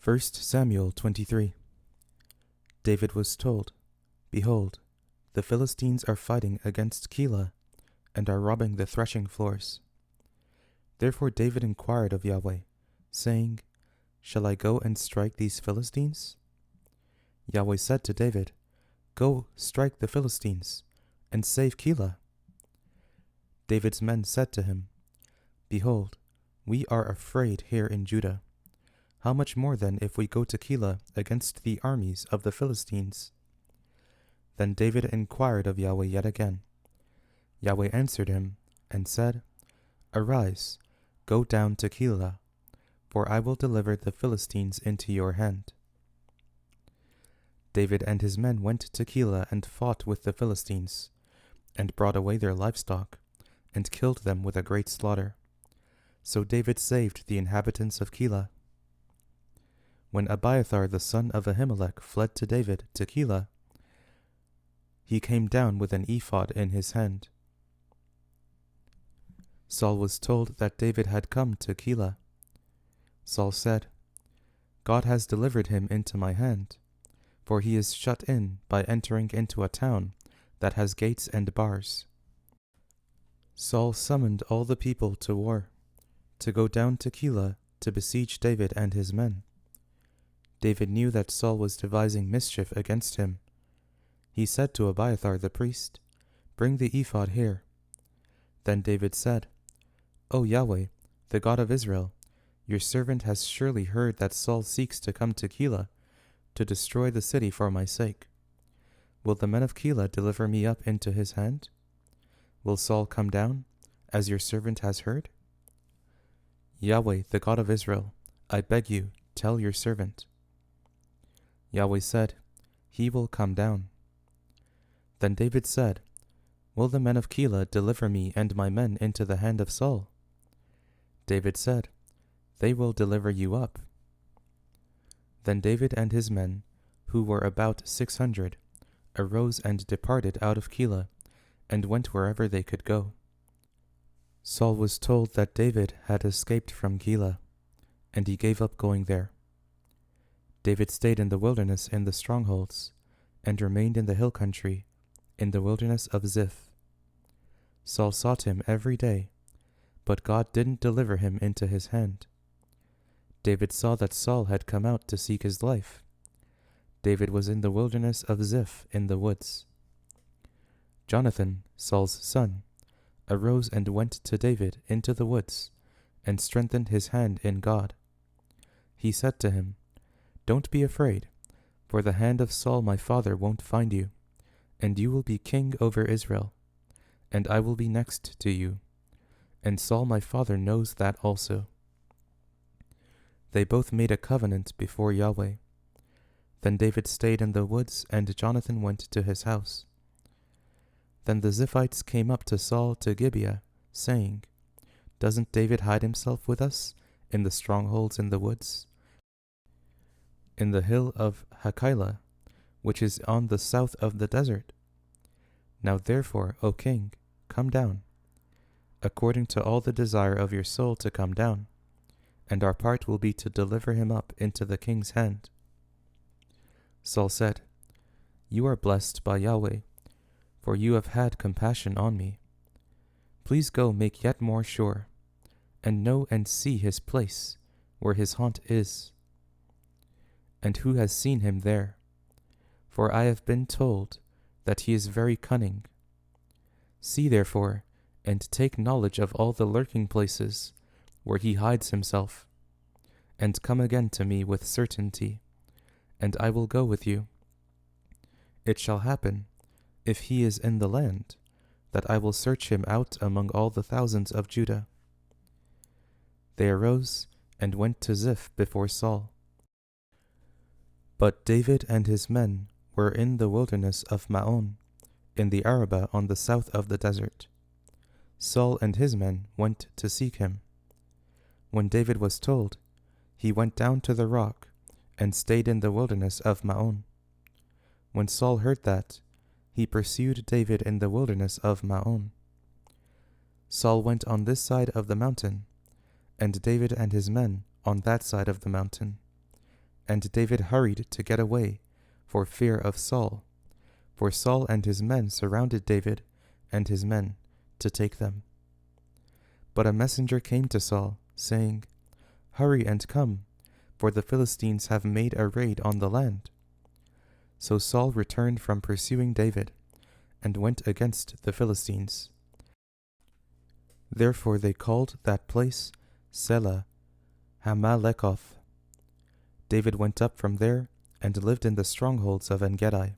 1 Samuel 23. David was told, Behold, the Philistines are fighting against Keilah, and are robbing the threshing floors. Therefore David inquired of Yahweh, saying, Shall I go and strike these Philistines? Yahweh said to David, Go strike the Philistines, and save Keilah. David's men said to him, Behold, we are afraid here in Judah. How much more then if we go to Keilah against the armies of the Philistines? Then David inquired of Yahweh yet again. Yahweh answered him, and said, Arise, go down to Keilah, for I will deliver the Philistines into your hand. David and his men went to Keilah and fought with the Philistines, and brought away their livestock, and killed them with a great slaughter. So David saved the inhabitants of Keilah. When Abiathar the son of Ahimelech fled to David to Keilah, he came down with an ephod in his hand. Saul was told that David had come to Keilah. Saul said, God has delivered him into my hand, for he is shut in by entering into a town that has gates and bars. Saul summoned all the people to war, to go down to Keilah to besiege David and his men. David knew that Saul was devising mischief against him. He said to Abiathar the priest, Bring the ephod here. Then David said, O Yahweh, the God of Israel, your servant has surely heard that Saul seeks to come to Keilah, to destroy the city for my sake. Will the men of Keilah deliver me up into his hand? Will Saul come down, as your servant has heard? Yahweh, the God of Israel, I beg you, tell your servant. Yahweh said, He will come down. Then David said, Will the men of Keilah deliver me and my men into the hand of Saul? David said, They will deliver you up. Then David and his men, who were about 600, arose and departed out of Keilah, and went wherever they could go. Saul was told that David had escaped from Keilah, and he gave up going there. David stayed in the wilderness in the strongholds, and remained in the hill country, in the wilderness of Ziph. Saul sought him every day, but God didn't deliver him into his hand. David saw that Saul had come out to seek his life. David was in the wilderness of Ziph in the woods. Jonathan, Saul's son, arose and went to David into the woods, and strengthened his hand in God. He said to him, Don't be afraid, for the hand of Saul my father won't find you, and you will be king over Israel, and I will be next to you, and Saul my father knows that also. They both made a covenant before Yahweh. Then David stayed in the woods, and Jonathan went to his house. Then the Ziphites came up to Saul to Gibeah, saying, Doesn't David hide himself with us in the strongholds in the woods, in the hill of Hachilah, which is on the south of the desert? Now therefore, O king, come down, according to all the desire of your soul to come down, and our part will be to deliver him up into the king's hand. Saul said, You are blessed by Yahweh, for you have had compassion on me. Please go make yet more sure, and know and see his place, where his haunt is, and who has seen him there. For I have been told that he is very cunning. See therefore, and take knowledge of all the lurking places where he hides himself, and come again to me with certainty, and I will go with you. It shall happen, if he is in the land, that I will search him out among all the thousands of Judah. They arose and went to Ziph before Saul. But David and his men were in the wilderness of Maon, in the Arabah on the south of the desert. Saul and his men went to seek him. When David was told, he went down to the rock, and stayed in the wilderness of Maon. When Saul heard that, he pursued David in the wilderness of Maon. Saul went on this side of the mountain, and David and his men on that side of the mountain, And David hurried to get away, for fear of Saul. For Saul and his men surrounded David and his men to take them. But a messenger came to Saul, saying, "Hurry and come, for the Philistines have made a raid on the land." So Saul returned from pursuing David, and went against the Philistines. Therefore they called that place Selah Hamalekoth. David went up from there, and lived in the strongholds of En-gedi.